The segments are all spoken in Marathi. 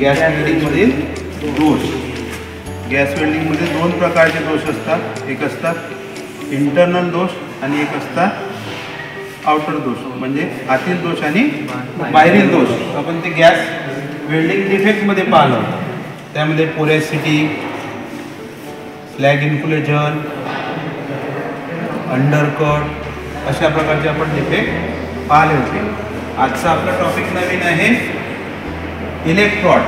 गॅस वेल्डिंगमधील दोष. गॅस वेल्डिंगमध्ये दोन प्रकारचे दोष असतात. एक असतात इंटरनल दोष आणि एक असतात आउटर दोष, म्हणजे आतील दोष आणि बाहेरील दोष. आपण ते गॅस वेल्डिंग डिफेक्टमध्ये पाहिलं. त्यामध्ये पोरॅसिटी, स्लॅग इन्फ्लेशन, अंडरकट अशा प्रकारचे आपण डिफेक्ट पाहिले होते. आजचा आपला टॉपिक नवीन आहे इलेक्ट्रॉड.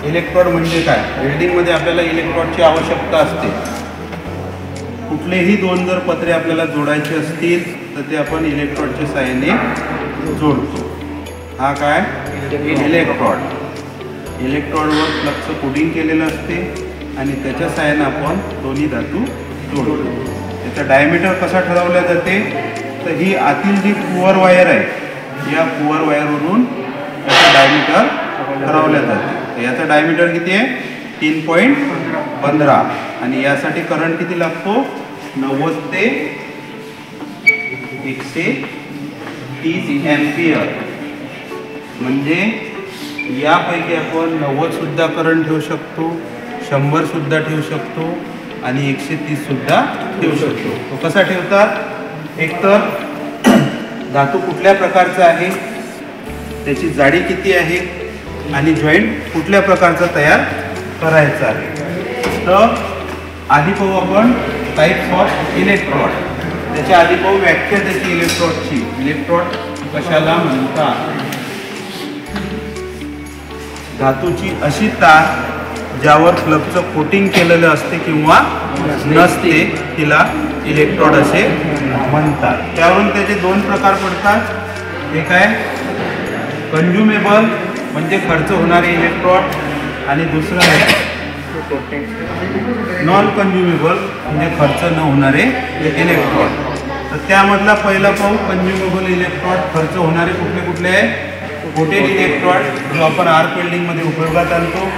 इलेक्ट्रॉड म्हणजे काय? वेल्डिंगमध्ये आपल्याला इलेक्ट्रॉडची आवश्यकता असते. कुठलेही दोन जर पत्रे आपल्याला जोडायचे असतील तर ते आपण इलेक्ट्रॉडच्या साहाय्याने जोडतो. हा काय इलेक्ट्रॉड. इलेक्ट्रॉडवर फ्लक्सचं कोटिंग केलेलं असते आणि त्याच्या साहाय्याने आपण दोन्ही धातू जोडतो. त्याचा डायमीटर कसा ठरवला जाते? तर ही आतील जी पुअर वायर आहे, या पुअर वायरवरून त्याचा डायमीटर ठरवल्या जाते. याचा डायमीटर किती आहे? 3.15 आणि यासाठी करंट किती लागतो? 90 ते 130 एम्पियर. म्हणजे यापैकी आपण 90 सुद्धा करंट ठेवू शकतो, 100 सुद्धा ठेवू शकतो आणि 130 सुद्धा ठेवू शकतो. तो कसा ठेवतात? एकतर धातू कुठल्या प्रकारचा आहे, त्याची जाडी किती आहे आणि जॉईंट कुठल्या प्रकारचा तयार करायचा आहे. तर आधी पाहू आपण टाईप्स ऑफ इलेक्ट्रॉड. त्याच्या आधी पाहू व्याख्या त्याची इलेक्ट्रॉडची. इलेक्ट्रॉड कशाला म्हणतात? धातूची अशी तार ज्यावर फ्लक्सचं कोटिंग केलेलं असते किंवा नसते तिला इलेक्ट्रॉड असे म्हणतात. त्यावरून त्याचे दोन प्रकार पडतात. एक आहे कंझ्युमेबल म्हणजे खर्च होणारे इलेक्ट्रॉड आणि दुसरं आहे नॉन कंझ्युमेबल म्हणजे खर्च न होणारे इलेक्ट्रॉड. तर त्यामधला पहिला पाहू कंझ्युमेबल इलेक्ट्रॉड. खर्च होणारे कुठले कुठले आहे? कोटेड इलेक्ट्रॉड जो आपण आर्क वेल्डिंगमध्ये उपयोगात आणतो.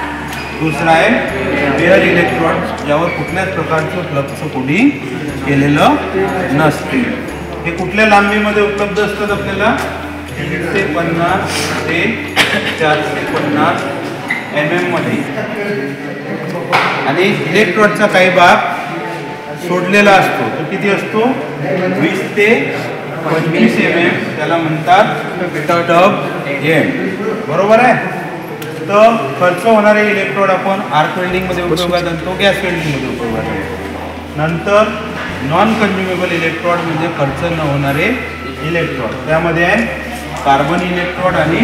दुसरा आहे बेअर इलेक्ट्रॉड ज्यावर कुठल्याच प्रकारचं फ्लक्सचं कोटिंग केलेलं नसते. हे कुठल्या लांबीमध्ये उपलब्ध असतात आपल्याला? 350 ते 450 mm मध्ये. आणि इलेक्ट्रॉडचा काही भाग सोडलेला असतो. तो किती असतो? 20 ते 25 mm. त्याला म्हणतात टब एंड. बरोबर आहे. तर खर्च होणारे इलेक्ट्रॉड आपण आर्क वेल्डिंगमध्ये उपयोगात आणतो, गॅस वेल्डिंगमध्ये उपयोगात आणतो. नंतर नॉन कंझ्युमेबल इलेक्ट्रॉड म्हणजे खर्च न होणारे इलेक्ट्रॉड. त्यामध्ये आहे कार्बन इलेक्ट्रॉड आणि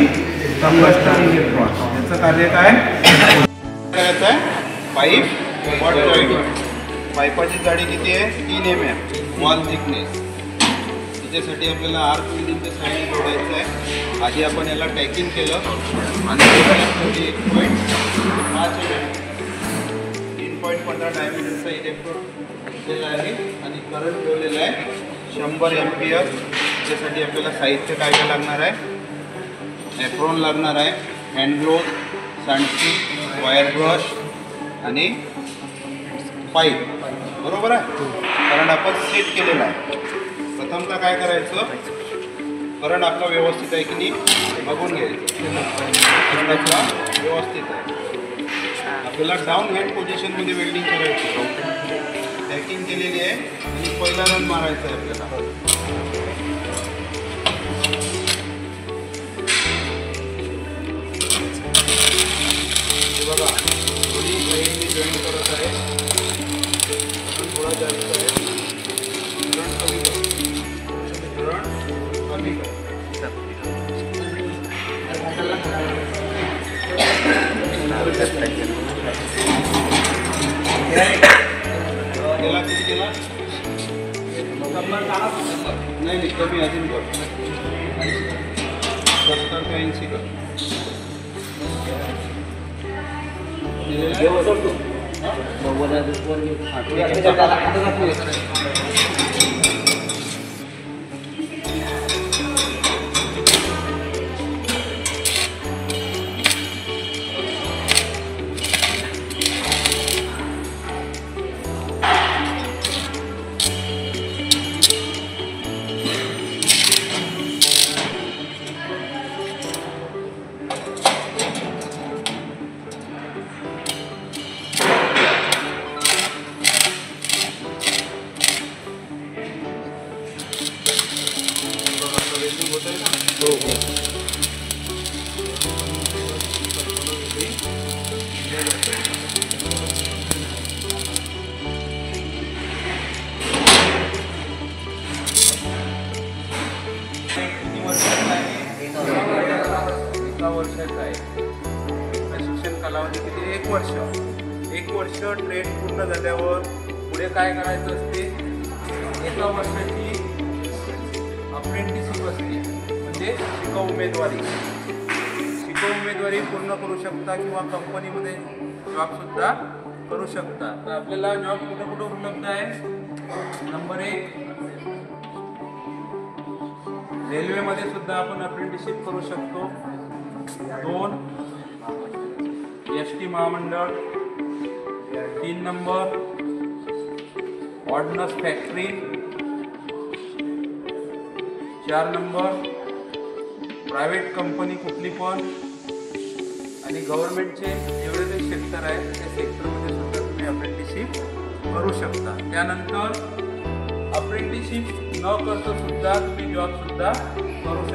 टंगस्टन इलेक्ट्रॉड. त्याचं कार्य काय करायचं आहे? Pipe wall joint. पाईपाची जाडी किती आहे? 3 mm. Wall thickness. त्याच्यासाठी आपल्याला आर्क वेल्डिंगच्या साहाय्याने जोडायचं आहे. आधी आपण याला टॅकिंग केलं आणि 1.5 mm 3.15 डायमीटरचा इलेक्ट्रॉड घेतलेला आहे आणि करंट ठेवलेला आहे 100 एम्पियर. त्याच्यासाठी आपल्याला साहित्य काय काय लागणार आहे? एप्रोन लागणार आहे, हँड ग्लोव्ह, सांडकी, वायर ब्रश आणि पाईप. बरोबर आहे. करंट आपण सेट केलेला आहे. प्रथमतः काय करायचं? करंट आपला व्यवस्थित आहे की नाही बघून घ्यायचं. करंट आपला व्यवस्थित आहे. आपल्याला डाऊन हँड पोझिशनमध्ये वेल्डिंग करायची. पॅकिंग केलेली आहे आणि पहिला रन मारायचा आहे आपल्याला. बघा थोडी साईडने जॉईन करत आहे. थोडा जास्त आहे. करंट कमी कर. करंट कमी कर. गेला किती गेला? नाही कमी अजून कर. 70 ते 80 कर. महिन्याचा आहे. प्रशिक्षण कालावधी किती? 1 वर्ष. 1 वर्ष ट्रेन पूर्ण झाल्यावर पुढे काय करायचं असते? 1 वर्षाची अप्रेंटिसशिप असते, म्हणजे शिकव उमेदवारी. शिकव उमेदवारी पूर्ण करू शकता किंवा कंपनीमध्ये जॉबसुद्धा करू शकता. तर आपल्याला जॉब कुठं कुठं उपलब्ध आहे? नंबर 1, रेल्वेमध्ये सुद्धा आपण अप्रेंटिसशिप करू शकतो. 2, ST महामंडळ. 3 number, ordnance factory. 4 number, private company कुठली पण. आणि गव्हर्नमेंटचे जेवढे जे सेक्टर आहे त्या सेक्टरमध्ये सुद्धा तुम्ही अप्रेंटिसशिप करू शकता. त्यानंतर अप्रेंटिसशिप न करता सुद्धा तुम्ही जॉबसुद्धा करू शकता.